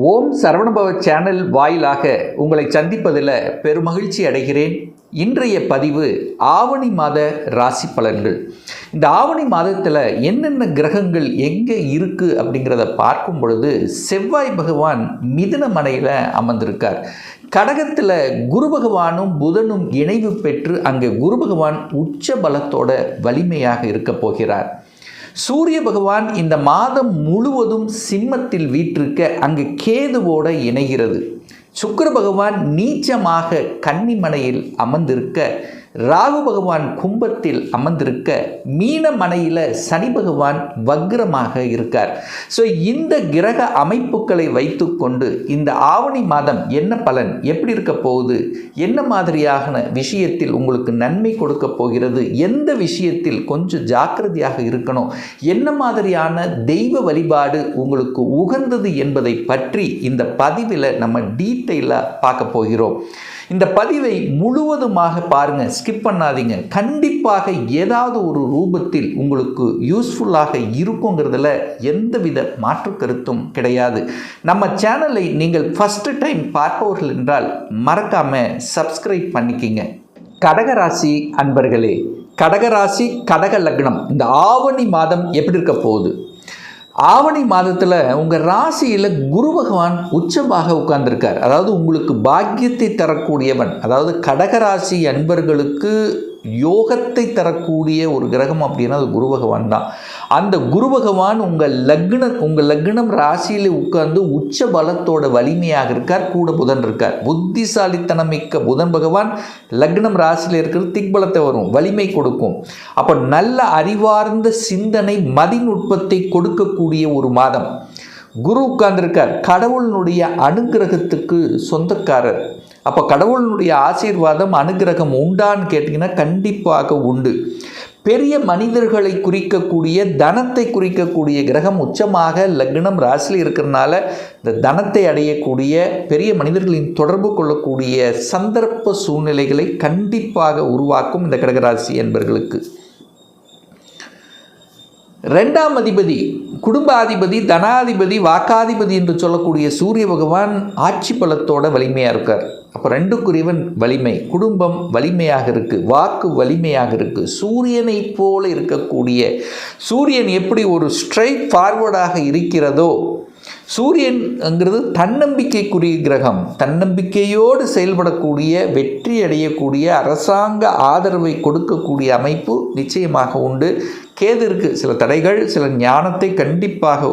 ஓம் Saravanabhava channel வாயிலாக உங்களை சந்திப்பதில் பெருமகிழ்ச்சி அடைகிறேன். இன்றைய பதிவு ஆவணி மாத ராசி பலன்கள். இந்த ஆவணி மாதத்தில் என்னென்ன கிரகங்கள் எங்கே இருக்குது அப்படிங்கிறத பார்க்கும் பொழுது செவ்வாய் பகவான் மிதுன மனையில் அமர்ந்திருக்கார். கடகத்தில் குரு பகவானும் புதனும் இணைவு பெற்று அங்கே குரு பகவான் உச்ச பலத்தோட வலிமையாக இருக்க போகிறார். சூரிய பகவான் இந்த மாதம் முழுவதும் சிம்மத்தில் வீற்றிருக்க அங்கு கேதுவோடு இணைகிறது. சுக்கிர பகவான் நீச்சமாக கன்னிமனையில் அமர்ந்திருக்க, ராகு பகவான் கும்பத்தில் அமர்ந்திருக்க, மீன மனையில் சனி பகவான் வக்ரமாக இருக்கார். ஸோ இந்த கிரக அமைப்புகளை வைத்துக்கொண்டு இந்த ஆவணி மாதம் என்ன பலன், எப்படி இருக்க போகுது, என்ன மாதிரியான விஷயத்தில் உங்களுக்கு நன்மை கொடுக்க போகிறது, எந்த விஷயத்தில் கொஞ்சம் ஜாக்கிரதையாக இருக்கணும், என்ன மாதிரியான தெய்வ வழிபாடு உங்களுக்கு உகந்தது என்பதை பற்றி இந்த பதிவில் நம்ம டீட்டெயிலாக பார்க்க போகிறோம். இந்த பதிவை முழுவதுமாக பாருங்கள், ஸ்கிப் பண்ணாதீங்க. கண்டிப்பாக ஏதாவது ஒரு ரூபத்தில் உங்களுக்கு யூஸ்ஃபுல்லாக இருக்குங்கிறதுல எந்தவித மாற்று கருத்தும் கிடையாது. நம்ம சேனலை நீங்கள் ஃபஸ்ட்டு டைம் பார்ப்பவர்கள் என்றால் மறக்காமல் சப்ஸ்கிரைப் பண்ணிக்கிங்க. கடகராசி அன்பர்களே, கடகராசி கடக லக்னம் இந்த ஆவணி மாதம் எப்படி இருக்க போகுது? ஆவணி மாதத்தில் உங்கள் ராசியில் குரு பகவான் உச்சமாக உட்கார்ந்துருக்கார். அதாவது உங்களுக்கு பாக்கியத்தை தரக்கூடியவன், அதாவது கடகராசி அன்பர்களுக்கு யோகத்தை தரக்கூடிய ஒரு கிரகம் அப்படின்னா அது குரு பகவான் தான். அந்த குரு பகவான் உங்கள் லக்னம் ராசியில் உட்கார்ந்து உச்ச பலத்தோட வலிமையாக இருக்கார். கூட புதன் இருக்கார். புத்திசாலித்தனம் மிக்க புதன் பகவான் லக்னம் ராசியில் இருக்கிறது திக்பலத்தை வரும், வலிமை கொடுக்கும். அப்போ நல்ல அறிவார்ந்த சிந்தனை மதிநுட்பத்தை கொடுக்கக்கூடிய ஒரு மாதம். குரு உட்கார்ந்திருக்கார். கடவுளினுடைய அனுகிரகத்துக்கு சொந்தக்காரர். அப்போ கடவுளினுடைய ஆசீர்வாதம் அனுகிரகம் உண்டான்னு கேட்டிங்கன்னா கண்டிப்பாக உண்டு. பெரிய மனிதர்களை குறிக்கக்கூடிய, தனத்தை குறிக்கக்கூடிய கிரகம் உச்சமாக லக்னம் ராசியில் இருக்கிறதுனால இந்த தனத்தை அடையக்கூடிய, பெரிய மனிதர்களின் தொடர்பு கொள்ளக்கூடிய சந்தர்ப்ப சூழ்நிலைகளை கண்டிப்பாக உருவாக்கும் இந்த கடகராசி என்பவர்களுக்கு. ரெண்டாம் அதிபதி, குடும்பாதிபதி, தனாதிபதி, வாக்காதிபதி என்று சொல்லக்கூடிய சூரிய பகவான் ஆட்சி பலத்தோட வலிமையாக இருக்கார். அப்போ ரெண்டுக்குரியவன் வலிமை, குடும்பம் வலிமையாக இருக்குது, வாக்கு வலிமையாக இருக்குது. சூரியனை போல இருக்கக்கூடிய, சூரியன் எப்படி ஒரு ஸ்ட்ரைட் ஃபார்வர்டாக இருக்கிறதோ, சூரியன்ங்கிறது தன்னம்பிக்கைக்குரிய கிரகம். தன்னம்பிக்கையோடு செயல்படக்கூடிய, வெற்றி அடையக்கூடிய, அரசாங்க ஆதரவை கொடுக்கக்கூடிய அமைப்பு நிச்சயமாக உண்டு. கேது இருக்குது, சில தடைகள், சில ஞானத்தை கண்டிப்பாக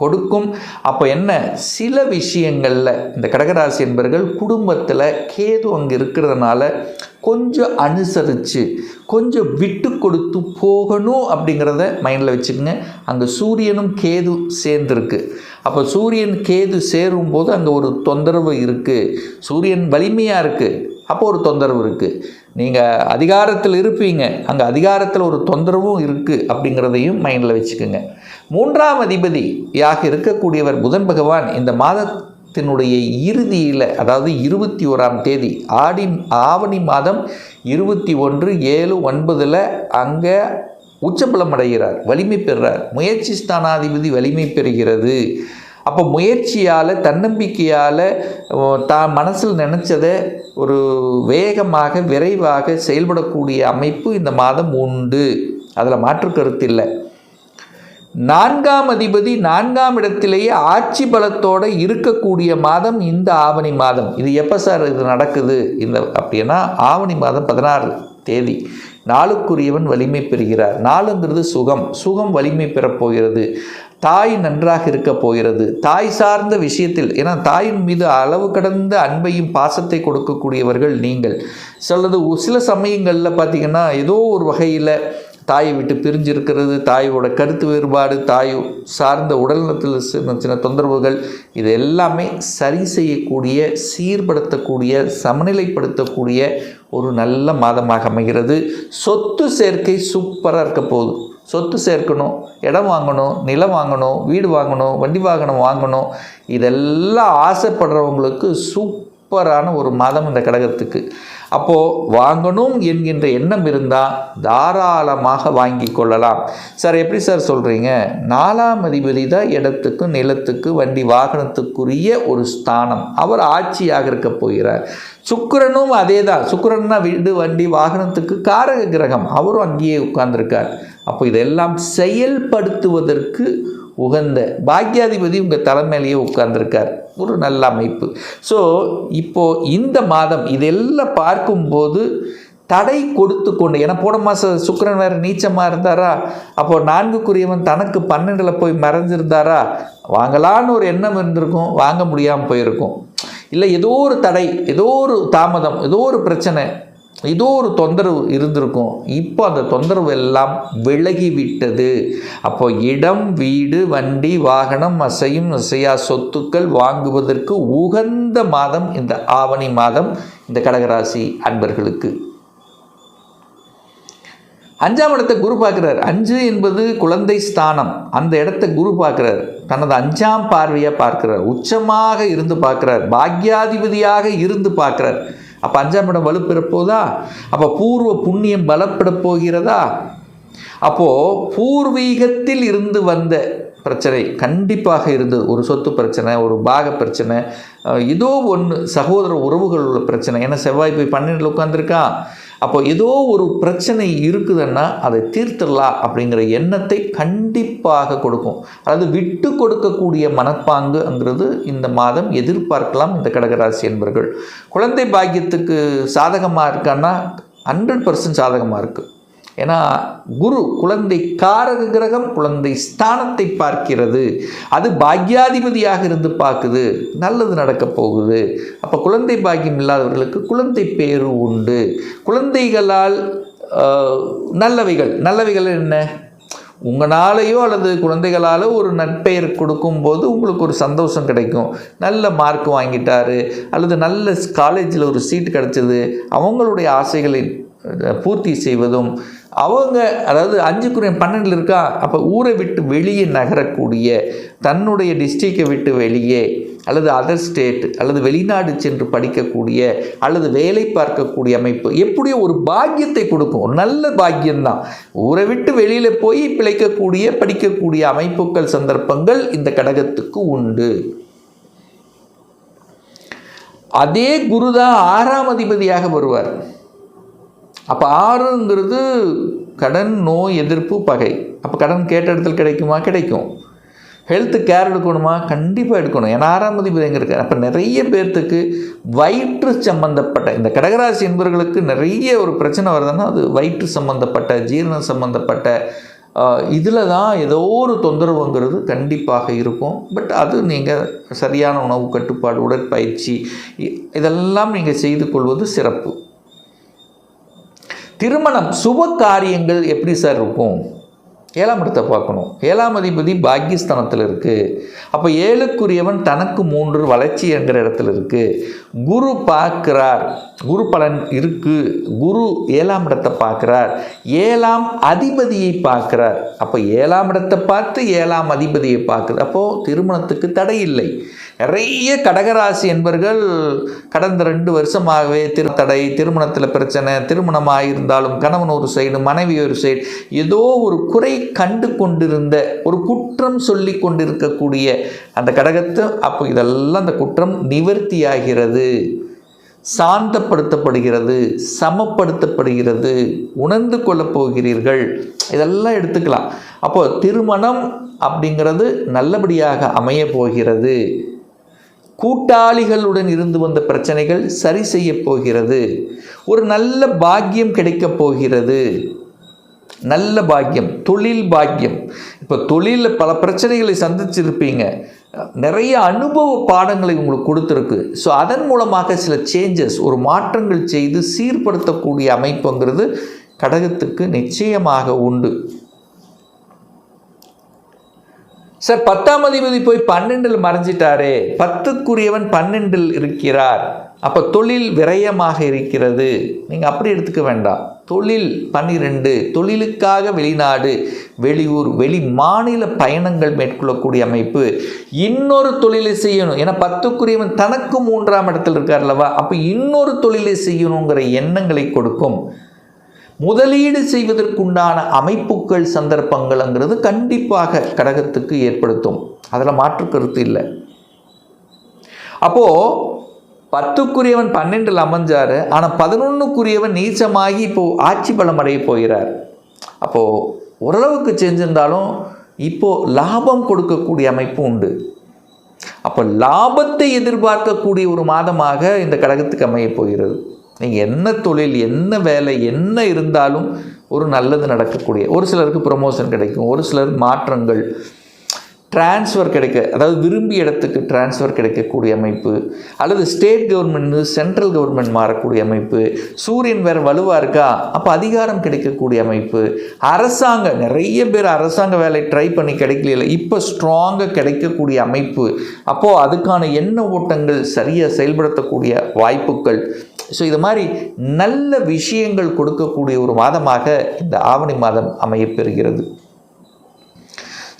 கொடுக்கும். அப்போ என்ன, சில விஷயங்களில் இந்த கடகராசி என்பவர்கள் குடும்பத்தில் கேது அங்கே இருக்கிறதுனால கொஞ்சம் அனுசரித்து, கொஞ்சம் விட்டு கொடுத்து போகணும் அப்படிங்கிறத மைண்டில் வச்சுக்கோங்க. அங்கே சூரியனும் கேது சேர்ந்துருக்கு. அப்போ சூரியன் கேது சேரும்போது அங்கே ஒரு தொந்தரவு இருக்குது. சூரியன் வலிமையாக இருக்குது, அப்போ ஒரு தொந்தரவு இருக்குது. நீங்கள் அதிகாரத்தில் இருப்பீங்க, அங்கே அதிகாரத்தில் ஒரு தொந்தரவும் இருக்குது அப்படிங்கிறதையும் மைண்டில் வச்சுக்கோங்க. மூன்றாம் அதிபதியாக இருக்கக்கூடியவர் புதன் பகவான் இந்த மாதத்தினுடைய இறுதியில், அதாவது 21ஆம் தேதி ஆவணி மாதம் 21/7/9 அங்கே உச்சபலம் அடைகிறார், வலிமை பெறுறார். முயற்சி ஸ்தானாதிபதி வலிமை பெறுகிறது. அப்போ முயற்சியால், தன்னம்பிக்கையால் தான் மனசில் நினச்சதை ஒரு வேகமாக, விரைவாக செயல்படக்கூடிய அமைப்பு இந்த மாதம் உண்டு. அதில் மாற்று கருத்து இல்லை. நான்காம் அதிபதி 4ஆம் இடத்திலேயே ஆட்சி பலத்தோடு இருக்கக்கூடிய மாதம் இந்த ஆவணி மாதம். இது எப்போ சார் இது நடக்குது அப்படின்னா ஆவணி மாதம் 16 தேதி. நாளுக்குரியவன் வலிமை பெறுகிறார். நாளுங்கிறது சுகம் வலிமை பெறப்போகிறது. தாய் நன்றாக இருக்க போகிறது. தாய் சார்ந்த விஷயத்தில், ஏன்னா தாயின் மீது அளவு கடந்த அன்பையும் பாசத்தை கொடுக்கக்கூடியவர்கள் நீங்கள். சில சமயங்களில் பார்த்திங்கன்னா ஏதோ ஒரு வகையில் தாயை விட்டு பிரிஞ்சு இருக்கிறது, தாயோட கருத்து வேறுபாடு, தாய் சார்ந்த உடல்நலத்தில் சின்ன தொந்தரவுகள், இது எல்லாமே சரி செய்யக்கூடிய, சீர்படுத்தக்கூடிய, சமநிலைப்படுத்தக்கூடிய ஒரு நல்ல மாதமாக அமைகிறது. சொத்து சேர்க்கை சூப்பராக இருக்க போகுது. சொத்து சேர்க்கணும், இடம் வாங்கணும், நிலம் வாங்கணும், வீடு வாங்கணும், வண்டி வாகனம் வாங்கணும், இதெல்லாம் ஆசைப்படுறவங்களுக்கு சூப்பரான ஒரு மாதம் இந்த கடகத்துக்கு. அப்போது வாங்கணும் என்கின்ற எண்ணம் இருந்தால் தாராளமாக வாங்கி கொள்ளலாம். சார் எப்படி சார் சொல்கிறீங்க? 4ஆம் அதிபதி தான் இடத்துக்கு நிலத்துக்கு வண்டி வாகனத்துக்குரிய ஒரு ஸ்தானம். அவர் ஆட்சியாக இருக்க போகிறார். சுக்கிரனும் அதே தான். சுக்கிரன்னா வீடு வண்டி வாகனத்துக்கு காரக கிரகம். அவரும் அங்கேயே உட்கார்ந்துருக்கார். அப்போ இதெல்லாம் செயல்படுத்துவதற்கு உகந்த பாக்யாதிபதி உங்கள் தலைமையிலேயே உட்கார்ந்துருக்கார். ஒரு நல்ல அமைப்பு. ஸோ இப்போது இந்த மாதம் இதெல்லாம் பார்க்கும்போது தடை கொடுத்து கொண்டு, ஏன்னா போன மாதம் சுக்கிரன் வேறு நீச்சமாக இருந்தாரா, அப்போது 4க்குரியவன் தனக்கு 12ல் போய் மறைஞ்சிருந்தாரா, வாங்கலான்னு ஒரு எண்ணம் இருந்திருக்கும், வாங்க முடியாமல் போயிருக்கும். இல்லை ஏதோ ஒரு தடை, ஏதோ ஒரு தாமதம், ஏதோ ஒரு பிரச்சனை, ஏதோ ஒரு தொந்தரவு இருந்திருக்கும். இப்போ அந்த தொந்தரவு எல்லாம் விலகிவிட்டது. அப்போ இடம், வீடு, வண்டி, வாகனம், அசையும் அசையா சொத்துக்கள் வாங்குவதற்கு உகந்த மாதம் இந்த ஆவணி மாதம் இந்த கடகராசி அன்பர்களுக்கு. 5ஆம் இடத்தை குரு பார்க்குறார். 5 என்பது குழந்தை ஸ்தானம். அந்த இடத்தை குரு பார்க்குறார். தனது 5ஆம் பார்வையாக பார்க்கிறார். உச்சமாக இருந்து பார்க்கிறார். பாக்யாதிபதியாக இருந்து பார்க்கிறார். அப்போ 5ஆம் இடம் வலுப்பெற போதா? அப்போ பூர்வ புண்ணியம் பலப்பட போகிறதா? அப்போது பூர்வீகத்தில் இருந்து வந்த பிரச்சனை கண்டிப்பாக இருந்தது. ஒரு சொத்து பிரச்சனை, ஒரு பாக பிரச்சனை, ஏதோ ஒன்று, சகோதர உறவுகள் உள்ள பிரச்சனை. ஏன்னா செவ்வாய் போய் 12ல் உட்காந்துருக்கான். அப்போ ஏதோ ஒரு பிரச்சனை இருக்குதுன்னா அதை தீர்த்துடலாம் அப்படிங்கிற எண்ணத்தை கண்டிப்பாக கொடுக்கும். அதாவது விட்டு கொடுக்கக்கூடிய மனப்பாங்குங்கிறது இந்த மாதம் எதிர்பார்க்கலாம் இந்த கடகராசி என்பர்கள். குழந்தை பாக்கியத்துக்கு சாதகமாக இருக்கான்னா 100% சாதகமாக இருக்குது. ஏன்னா குரு குழந்தை காரக கிரகம், குழந்தை ஸ்தானத்தை பார்க்கிறது. அது பாக்யாதிபதியாக இருந்து பார்க்குது. நல்லது நடக்க போகுது. அப்போ குழந்தை பாக்கியம் இல்லாதவர்களுக்கு குழந்தை பேரு உண்டு. குழந்தைகளால் நல்லவைகள் என்ன, உங்களாலேயோ அல்லது குழந்தைகளாலோ ஒரு நற்பெயர் கொடுக்கும்போது உங்களுக்கு ஒரு சந்தோஷம் கிடைக்கும். நல்ல மார்க் வாங்கிட்டாரு அல்லது நல்ல காலேஜில் ஒரு சீட்டு கிடச்சிது, அவங்களுடைய ஆசைகளை பூர்த்தி செய்வதும், அவங்க அதாவது 5க்குரியவன் 12ல் இருக்கா, அப்போ ஊரை விட்டு வெளியே நகரக்கூடிய, தன்னுடைய டிஸ்ட்ரிக்டை விட்டு வெளியே அல்லது அதர் ஸ்டேட் அல்லது வெளிநாடு சென்று படிக்கக்கூடிய அல்லது வேலை பார்க்கக்கூடிய அமைப்பு எப்படியோ ஒரு பாக்கியத்தை கொடுக்கும். ஒரு நல்ல பாக்கியம்தான். ஊரை விட்டு வெளியில் போய் பிழைக்கக்கூடிய படிக்கக்கூடிய அமைப்புகள் சந்தர்ப்பங்கள் இந்த கடகத்துக்கு உண்டு. அதே குரு தான் 6ஆம் அதிபதியாக வருவார். அப்போ 6ங்கிறது கடன், நோய் எதிர்ப்பு, பகை. அப்போ கடன் கேட்ட இடத்துல கிடைக்குமா? கிடைக்கும். ஹெல்த்து கேர் எடுக்கணுமா? கண்டிப்பாக எடுக்கணும். ஏன்னா 6ஆம் அதிபதி எங்கே இருக்கார்? அப்போ நிறைய பேர்த்துக்கு வயிற்று சம்பந்தப்பட்ட, இந்த கடகராசி என்பவர்களுக்கு நிறைய ஒரு பிரச்சனை வருதுன்னா அது வயிற்று சம்பந்தப்பட்ட, ஜீரணம் சம்பந்தப்பட்ட இதில் தான் ஏதோ ஒரு தொந்தரவுங்கிறது கண்டிப்பாக இருக்கும். பட் அது நீங்கள் சரியான உணவு கட்டுப்பாடு, உடற்பயிற்சி இதெல்லாம் நீங்கள் செய்து கொள்வது சிறப்பு. திருமணம், சுப காரியங்கள் எப்படி சார் இருக்கும்? 7ஆம் இடத்தை பார்க்கணும். 7ஆம் அதிபதி பாக்கியஸ்தானத்தில் இருக்குது. அப்போ 7க்குரியவன் தனக்கு 3 வளர்ச்சி என்கிற இடத்துல இருக்குது. குரு பார்க்கிறார். குரு பலன் இருக்குது. குரு 7ஆம் இடத்தை பார்க்குறார். 7ஆம் அதிபதியை பார்க்குறார். அப்போ 7ஆம் இடத்தை பார்த்து 7ஆம் அதிபதியை பார்க்குது. அப்போது திருமணத்துக்கு தடை இல்லை. நிறைய கடகராசி என்பர்கள் கடந்த 2 வருஷமாகவே தடை, திருமணத்தில் பிரச்சனை, திருமணமாக இருந்தாலும் கணவன் ஒரு சைடு, மனைவி ஒரு சைடு, ஏதோ ஒரு குறை கண்டு கொண்டிருந்த, ஒரு குற்றம் சொல்லி கொண்டிருக்கக்கூடிய அந்த கடகத்தை அப்போ இதெல்லாம் அந்த குற்றம் நிவர்த்தியாகிறது, சாந்தப்படுத்தப்படுகிறது, சமப்படுத்தப்படுகிறது, உணர்ந்து கொள்ளப் போகிறீர்கள். இதெல்லாம் எடுத்துக்கலாம். அப்போது திருமணம் அப்படிங்கிறது நல்லபடியாக அமைய போகிறது. கூட்டாளிகளுடன் இருந்து வந்த பிரச்சனைகள் சரி செய்ய போகிறது. ஒரு நல்ல பாக்கியம் கிடைக்கப் போகிறது. நல்ல பாக்கியம், தொழில் பாக்கியம். இப்போ தொழிலில் பல பிரச்சனைகளை சந்திச்சிருப்பீங்க. நிறைய அனுபவ பாடங்களை உங்களுக்கு கொடுத்துருக்கு. ஸோ அதன் மூலமாக சில சேஞ்சஸ், ஒரு மாற்றங்கள் செய்து சீர்படுத்தக்கூடிய அமைப்புங்கிறது கடகத்துக்கு நிச்சயமாக உண்டு. சார் 10ஆம் அதிபதி போய் 12ல் மறைஞ்சிட்டாரே, 10க்குரியவன் 12ல் இருக்கிறார். அப்போ தொழில் விரயமாக இருக்கிறது. நீங்கள் அப்படி எடுத்துக்க வேண்டாம். தொழில் 12, தொழிலுக்காக வெளிநாடு, வெளியூர், வெளி மாநில பயணங்கள் மேற்கொள்ளக்கூடிய அமைப்பு. இன்னொரு தொழிலை செய்யணும், ஏன்னா 10க்குரியவன் தனக்கு 3ஆம் இடத்தில் இருக்கார் அல்லவா, அப்போ இன்னொரு தொழிலை செய்யணுங்கிற எண்ணங்களை கொடுக்கும். முதலீடு செய்வதற்குண்டான அமைப்புகள், சந்தர்ப்பங்கள்ங்கிறது கண்டிப்பாக கடகத்துக்கு ஏற்படுத்தும். அதில் மாற்று கருத்து இல்லை. அப்போது 10க்குரியவன் 12ல் அமைஞ்சார், ஆனால் 11க்குரியவன் நீச்சமாகி இப்போது ஆட்சி பலம் அடைய போகிறார். அப்போது ஓரளவுக்கு செஞ்சிருந்தாலும் இப்போது லாபம் கொடுக்கக்கூடிய அமைப்பு உண்டு. அப்போ லாபத்தை எதிர்பார்க்கக்கூடிய ஒரு மாதமாக இந்த கடகத்துக்கு அமைய போகிறது. நீங்கள் என்ன தொழில், என்ன வேலை, என்ன இருந்தாலும் ஒரு நல்லது நடக்கக்கூடிய, ஒரு சிலருக்கு ப்ரொமோஷன் கிடைக்கும், ஒரு சிலர் மாற்றங்கள், டிரான்ஸ்ஃபர் கிடைக்க, அதாவது விரும்பிய இடத்துக்கு டிரான்ஸ்ஃபர் கிடைக்கக்கூடிய அமைப்பு, அல்லது ஸ்டேட் கவர்மெண்ட் சென்ட்ரல் கவர்மெண்ட் மாறக்கூடிய அமைப்பு. சூரியன் வேறு வலுவாக இருக்கா, அப்போ அதிகாரம் கிடைக்கக்கூடிய அமைப்பு. அரசாங்கம், நிறைய பேர் அரசாங்க வேலை ட்ரை பண்ணி கிடைக்கல, இப்போ ஸ்ட்ராங்காக கிடைக்கக்கூடிய அமைப்பு. அப்போது அதுக்கான எண்ண ஓட்டங்கள் சரியாக செயல்படுத்தக்கூடிய வாய்ப்புகள். ஸோ இது மாதிரி நல்ல விஷயங்கள் கொடுக்கக்கூடிய ஒரு மாதமாக இந்த ஆவணி மாதம் அமையப்பெறுகிறது.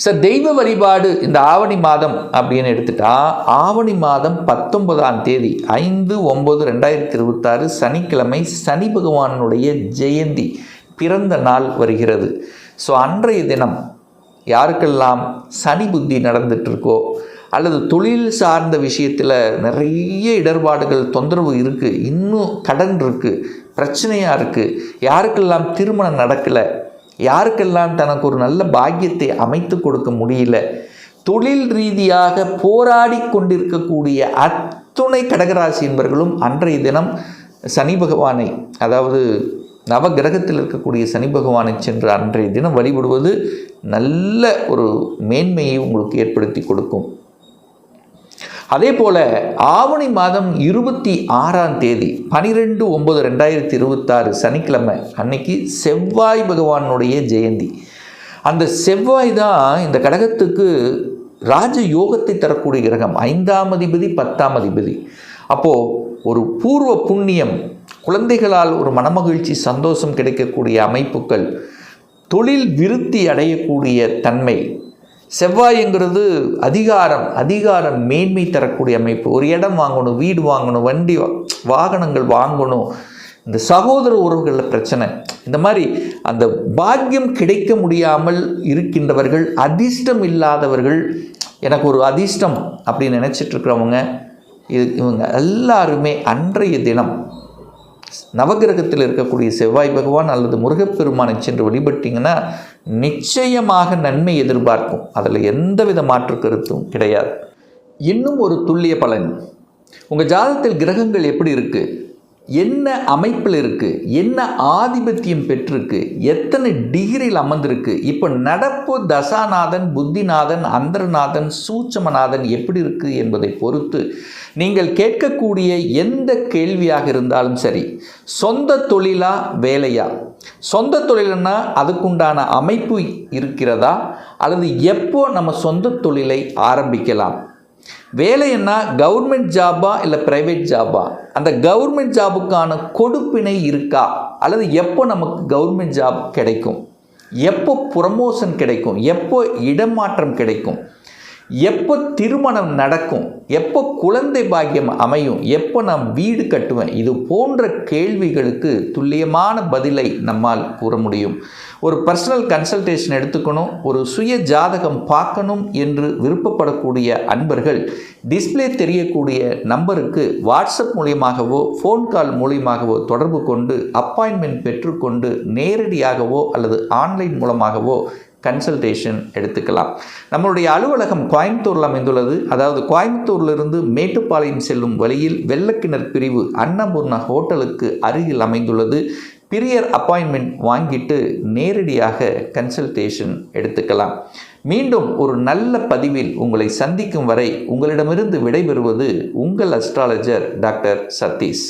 சார், தெய்வ வழிபாடு இந்த ஆவணி மாதம் அப்படின்னு எடுத்துட்டா, ஆவணி மாதம் 19ஆம் தேதி 5/9/2026 சனிக்கிழமை சனி பகவானுடைய ஜெயந்தி, பிறந்த நாள் வருகிறது. ஸோ அன்றைய தினம் யாருக்கெல்லாம் சனி புத்தி நடந்துகிட்ருக்கோ, அல்லது தொழில் சார்ந்த விஷயத்தில் நிறைய இடர்பாடுகள், தொந்தரவு இருக்குது, இன்னும் கடன் இருக்குது, பிரச்சனையாக இருக்குது, யாருக்கெல்லாம் திருமணம் நடக்கலை, யாருக்கெல்லாம் தனக்கு ஒரு நல்ல பாக்கியத்தை அமைத்து கொடுக்க முடியல, தொழில் ரீதியாக போராடி கொண்டிருக்கக்கூடிய அத்துணை கடகராசி என்பவர்களும் அன்றைய தினம் சனி பகவானை, அதாவது நவகிரகத்தில் இருக்கக்கூடிய சனி பகவானை சென்று அன்றைய தினம் வழிபடுவது நல்ல ஒரு மேன்மையை உங்களுக்கு ஏற்படுத்தி கொடுக்கும். அதே போல் ஆவணி மாதம் 26ஆம் தேதி 12/9/2026 சனிக்கிழமை அன்னைக்கு செவ்வாய் பகவானுடைய ஜெயந்தி. அந்த செவ்வாய் தான் இந்த கடகத்துக்கு ராஜ யோகத்தை தரக்கூடிய கிரகம், 5ஆம் அதிபதி 10ஆம் அதிபதி. அப்போது ஒரு பூர்வ புண்ணியம், குழந்தைகளால் ஒரு மனமகிழ்ச்சி, சந்தோஷம் கிடைக்கக்கூடிய அமைப்புகள், தொழில் விருத்தி அடையக்கூடிய தன்மை. செவ்வாய்ங்கிறது அதிகாரம் மேன்மை தரக்கூடிய அமைப்பு. ஒரு இடம் வாங்கணும், வீடு வாங்கணும், வண்டி வாகனங்கள் வாங்கணும், இந்த சகோதர உறவுகளில் பிரச்சனை, இந்த மாதிரி அந்த பாக்கியம் கிடைக்க முடியாமல் இருக்கின்றவர்கள், அதிர்ஷ்டம் இல்லாதவர்கள், எனக்கு ஒரு அதிர்ஷ்டம் அப்படின்னு நினச்சிட்ருக்கிறவங்க, இவங்க எல்லாருமே அன்றைய தினம் நவகிரகத்தில் இருக்கக்கூடிய செவ்வாய் பகவான் அல்லது முருகப்பெருமானை சென்று வழிபட்டிங்கன்னா நிச்சயமாக நன்மை எதிர்பார்க்கும். அதில் எந்தவித மாற்று கருத்தும் கிடையாது. இன்னும் ஒரு துல்லிய பலன், உங்கள் ஜாதகத்தில் கிரகங்கள் எப்படி இருக்குது, என்ன அமைப்பில் இருக்குது, என்ன ஆதிபத்தியம் பெற்றிருக்கு, எத்தனை டிகிரியில் அமர்ந்திருக்கு, இப்போ நடப்பு தசாநாதன், புத்திநாதன், அந்தரநாதன், சூட்சமநாதன் எப்படி இருக்குது என்பதை பொறுத்து நீங்கள் கேட்கக்கூடிய எந்த கேள்வியாக இருந்தாலும் சரி, சொந்த தொழிலா வேலையா, சொந்த தொழில்னா அதுக்குண்டான அமைப்பு இருக்கிறதா, அல்லது எப்போ நம்ம சொந்த தொழிலை ஆரம்பிக்கலாம், வேலைன்னா கவர்மெண்ட் ஜாபா இல்லை ப்ரைவேட் ஜாபா, அந்த கவர்மெண்ட் ஜாபுக்கான கொடுப்பினை இருக்கா, அல்லது எப்போ நமக்கு கவர்மெண்ட் ஜாப் கிடைக்கும், எப்போ ப்ரமோஷன் கிடைக்கும், எப்போ இடமாற்றம் கிடைக்கும், எப்போ திருமணம் நடக்கும், எப்போ குழந்தை பாக்கியம் அமையும், எப்போ நான் வீடு கட்டுவேன், இது போன்ற கேள்விகளுக்கு துல்லியமான பதிலை நம்மால் கூற முடியும். ஒரு பர்சனல் கன்சல்டேஷன் எடுத்துக்கணும், ஒரு சுய ஜாதகம் பார்க்கணும் என்று விருப்பப்படக்கூடிய அன்பர்கள் டிஸ்பிளே தெரியக்கூடிய நம்பருக்கு வாட்ஸ்அப் மூலியமாகவோ ஃபோன் கால் மூலியமாகவோ தொடர்பு கொண்டு அப்பாயின்மெண்ட் பெற்றுக்கொண்டு நேரடியாகவோ அல்லது ஆன்லைன் மூலமாகவோ கன்சல்டேஷன் எடுத்துக்கலாம். நம்மளுடைய அலுவலகம் கோயம்புத்தூரில் அமைந்துள்ளது. அதாவது கோயம்புத்தூரிலிருந்து மேட்டுப்பாளையம் செல்லும் வழியில் வெள்ளக்கிணர் பிரிவு அன்னபூர்ணா ஹோட்டலுக்கு அருகில் அமைந்துள்ளது. பிரியர் அப்பாயின்மெண்ட் வாங்கிட்டு நேரடியாக கன்சல்டேஷன் எடுத்துக்கலாம். மீண்டும் ஒரு நல்ல பதிவில் உங்களை சந்திக்கும் வரை உங்களிடமிருந்து விடைபெறுவது உங்கள் அஸ்ட்ராலஜர் டாக்டர் சதீஷ்.